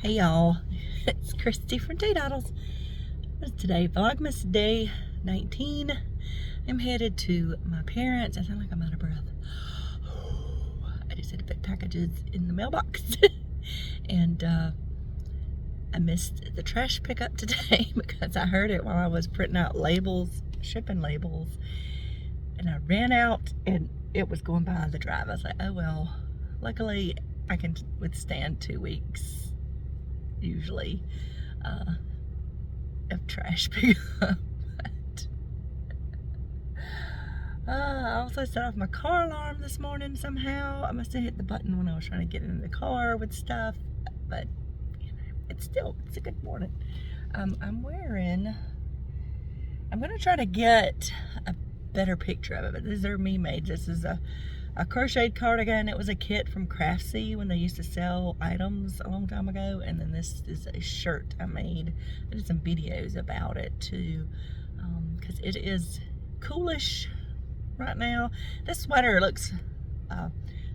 Hey y'all, it's Christy from Teadoddles. What is today? Vlogmas day 19. I'm headed to my parents. I sound like I'm out of breath. I just had to put packages in the mailbox. And I missed the trash pickup today because I heard it while I was printing out labels, shipping labels. And I ran out and it was going by the drive. I was like, oh well, luckily I can withstand 2 weeks usually of trash pickup. I also set off my car alarm this morning somehow. I must have hit the button when I was trying to get into the car with stuff, but you know, it's a good morning. I'm gonna try to get a better picture of it, but these are me made. This is a crocheted cardigan. It was a kit from Craftsy when they used to sell items a long time ago. And then this is a shirt I made. I did some videos about it too, because it is coolish right now. This sweater looks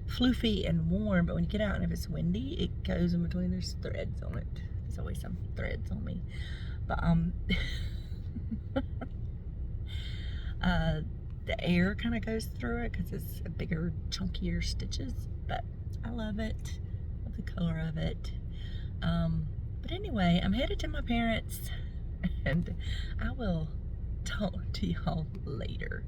floofy and warm, but when you get out and if it's windy, it goes in between. There's threads on it. There's always some threads on me. But the air kind of goes through it because it's a bigger, chunkier stitches, but I love it. Love the color of it. But anyway, I'm headed to my parents and I will talk to y'all later.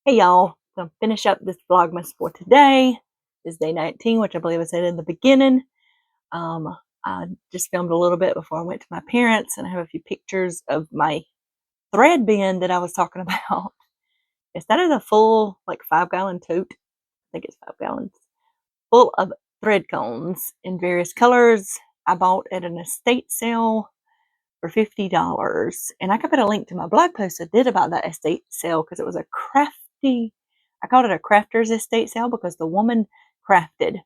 Hey y'all, I'm gonna finish up this Vlogmas for today. This is day 19, which I believe I said in the beginning. I just filmed a little bit before I went to my parents, and I have a few pictures of my thread bin that I was talking about. Instead of a full, like 5-gallon tote, I think it's 5 gallons, full of thread cones in various colors. I bought at an estate sale for $50. And I could put a link to my blog post I did about that estate sale because it was a crafty, I called it a crafter's estate sale because the woman crafted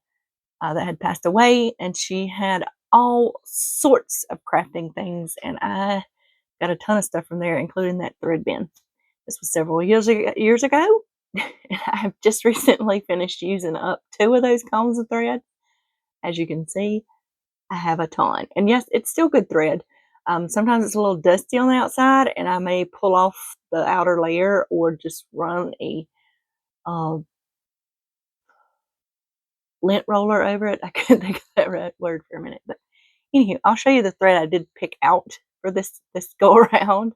that had passed away, and she had all sorts of crafting things, and I got a ton of stuff from there, including that thread bin. This was several years ago, and I have just recently finished using up 2 of those cones of thread. As you can see, I have a ton, and yes, it's still good thread. Sometimes it's a little dusty on the outside, and I may pull off the outer layer or just run a lint roller over it. I couldn't think of that word for a minute, but anywho, I'll show you the thread I did pick out for this go around.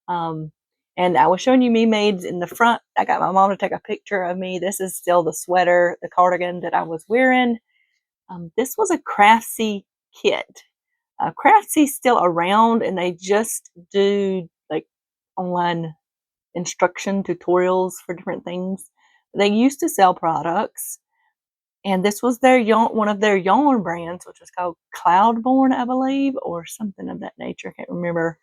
And I was showing you me mades in the front. I got my mom to take a picture of me. This is still the sweater, the cardigan that I was wearing. This was a Craftsy kit. Craftsy's still around, and they just do like online instruction tutorials for different things. They used to sell products, and this was their yarn, one of their yarn brands, which was called Cloudborn, I believe, or something of that nature. I can't remember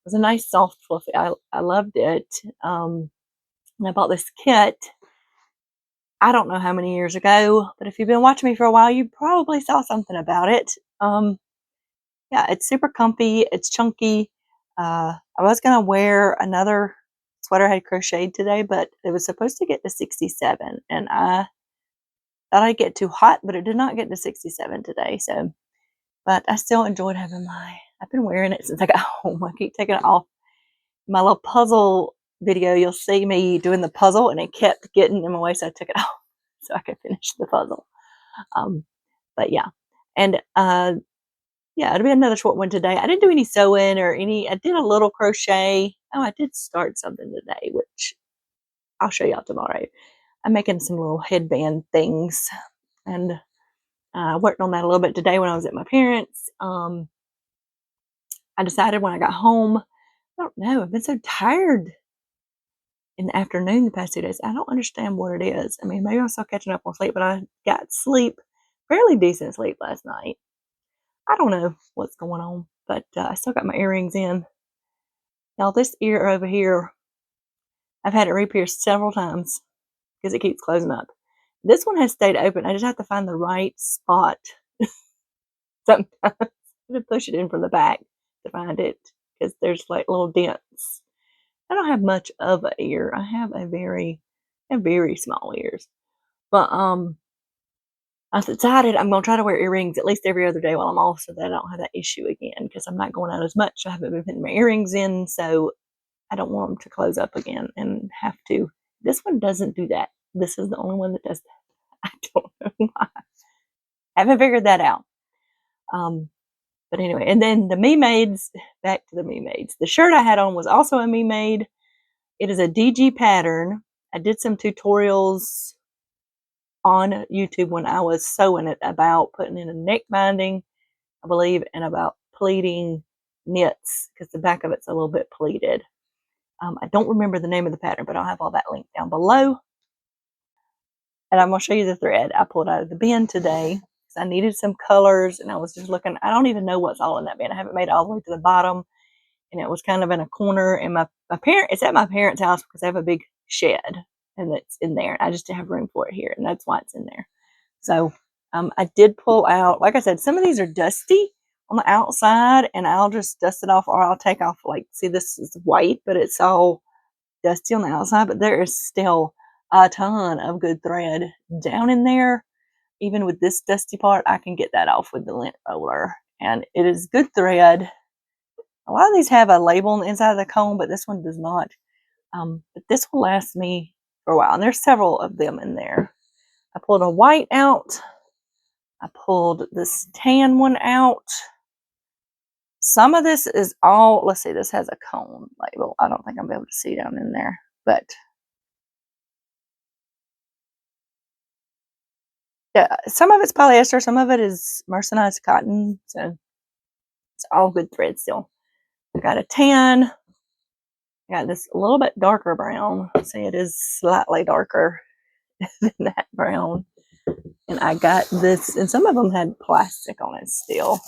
was a nice, soft, fluffy. I loved it. And I bought this kit. I don't know how many years ago, but if you've been watching me for a while, you probably saw something about it. Yeah, it's super comfy. It's chunky. I was gonna wear another sweater I had crocheted today, but it was supposed to get to 67, and I thought I'd get too hot, but it did not get to 67 today. So, but I still enjoyed having my. I've been wearing it since I got home. I keep taking it off. My little puzzle video, you'll see me doing the puzzle, and it kept getting in my way, so I took it off so I could finish the puzzle. But yeah, and yeah, it'll be another short one today. I didn't do any sewing or any. I did a little crochet. Oh, I did start something today, which I'll show y'all tomorrow. I'm making some little headband things, and I worked on that a little bit today when I was at my parents'. I decided when I got home, I don't know, I've been so tired in the afternoon the past 2 days. I don't understand what it is. I mean, maybe I'm still catching up on sleep, but I got sleep, fairly decent sleep last night. I don't know what's going on, but I still got my earrings in. Now, this ear over here, I've had it re-pierced several times because it keeps closing up. This one has stayed open. I just have to find the right spot. Sometimes I have to push it in from the back to find it because there's like little dents. I don't have much of an ear. I have very small ears. But I decided I'm gonna try to wear earrings at least every other day while I'm off, so that I don't have that issue again. Because I'm not going out as much. I haven't been putting my earrings in, so I don't want them to close up again and have to. This one doesn't do that. This is the only one that does that. I don't know why. I haven't figured that out. But anyway, and then the Me Maids, back to the Me Maids. The shirt I had on was also a Me Maid. It is a DG pattern. I did some tutorials on YouTube when I was sewing it about putting in a neck binding, I believe, and about pleating knits because the back of it's a little bit pleated. I don't remember the name of the pattern, but I'll have all that linked down below. And I'm going to show you the thread I pulled out of the bin today because I needed some colors, and I was just looking. I don't even know what's all in that bin. I haven't made it all the way to the bottom, and it was kind of in a corner. And it's at my parents' house because they have a big shed, and it's in there. I just didn't have room for it here, and that's why it's in there. So I did pull out, like I said, some of these are dusty on the outside, and I'll just dust it off, or I'll take off, like, see, this is white, but it's all dusty on the outside, but there is still a ton of good thread down in there. Even with this dusty part, I can get that off with the lint roller, and it is good thread. A lot of these have a label on the inside of the comb, but this one does not. But this will last me for a while, and there's several of them in there. I pulled a white out. I pulled this tan one out. Some of this is all, let's see, this has a cone label. I don't think I'm able to see down in there, but yeah, some of it's polyester, some of it is mercerized cotton, so it's all good thread still. I got a tan. I got this a little bit darker brown. See, it is slightly darker than that brown. And I got this, and some of them had plastic on it still.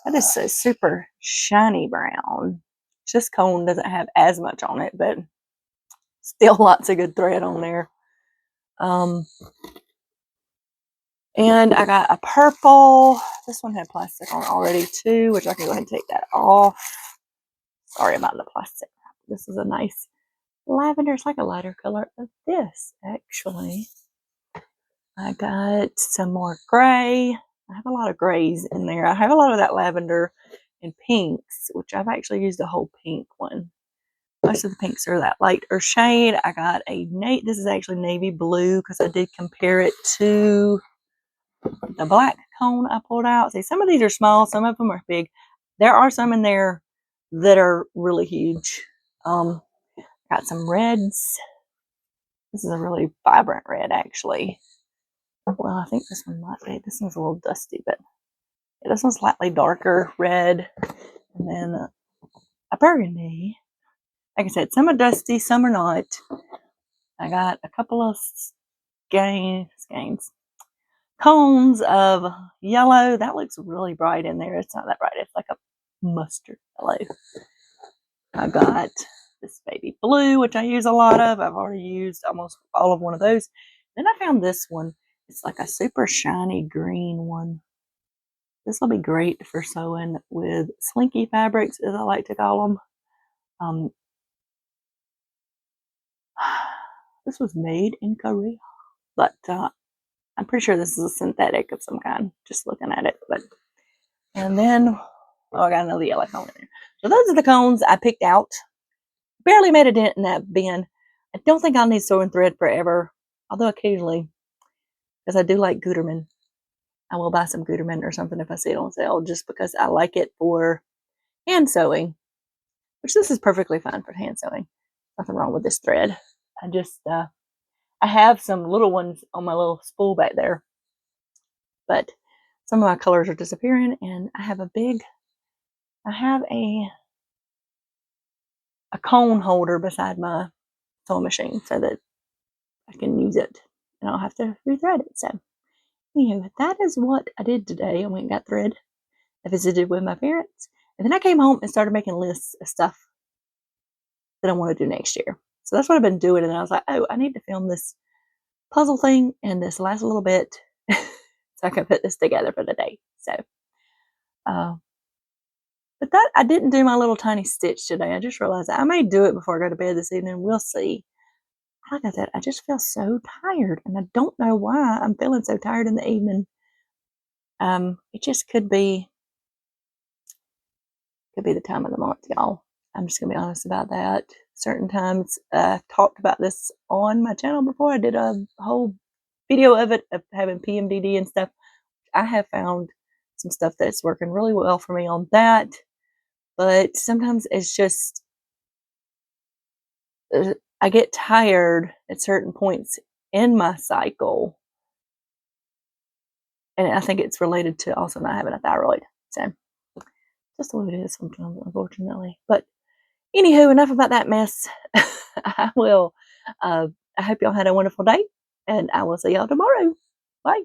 That is so super shiny brown. This cone doesn't have as much on it, but still lots of good thread on there. And I got a purple. This one had plastic on it already too, which I can go ahead and take that off. Sorry about the plastic. This is a nice lavender. It's like a lighter color of this, actually. I got some more gray. I have a lot of grays in there. I have a lot of that lavender and pinks, which I've actually used a whole pink one. Most of the pinks are that lighter shade. I got this is actually navy blue because I did compare it to the black cone I pulled out. See, some of these are small, some of them are big. There are some in there that are really huge. Got some reds. This is a really vibrant red, actually. Well, I think this one might be. This one's a little dusty, but yeah, this one's slightly darker red. And then a burgundy. Like I said, some are dusty, some are not. I got a couple of cones of yellow. That looks really bright in there. It's not that bright. It's like a mustard yellow. I got this baby blue, which I use a lot of. I've already used almost all of one of those. Then I found this one. It's like a super shiny green one. This will be great for sewing with slinky fabrics, as I like to call them. This was made in Korea, but I'm pretty sure this is a synthetic of some kind, just looking at it. But and then, oh, I got another yellow cone in there. So those are the cones I picked out. Barely made a dent in that bin. I don't think I'll need sewing thread forever, although occasionally, because I do like Gutermann, I will buy some Gutermann or something if I see it on sale, just because I like it for hand sewing, which this is perfectly fine for hand sewing. Nothing wrong with this thread. I just, I have some little ones on my little spool back there, but some of my colors are disappearing, and I have a cone holder beside my sewing machine so that I can use it and I don't have to rethread it. So, anyway, that is what I did today. I went and got thread. I visited with my parents, and then I came home and started making lists of stuff that I want to do next year. So that's what I've been doing. And I was like, oh, I need to film this puzzle thing and this last little bit so I can put this together for the day. So, but that I didn't do my little tiny stitch today. I just realized I may do it before I go to bed this evening. We'll see. Like I said, I just feel so tired, and I don't know why I'm feeling so tired in the evening. It just could be the time of the month, y'all. I'm just gonna be honest about that. Certain times, I've talked about this on my channel before. I did a whole video of it, of having PMDD and stuff. I have found some stuff that's working really well for me on that, but sometimes it's just I get tired at certain points in my cycle, and I think it's related to also not having a thyroid. So just the way it is sometimes, unfortunately. But anywho, enough about that mess. I will. I hope y'all had a wonderful day, and I will see y'all tomorrow. Bye.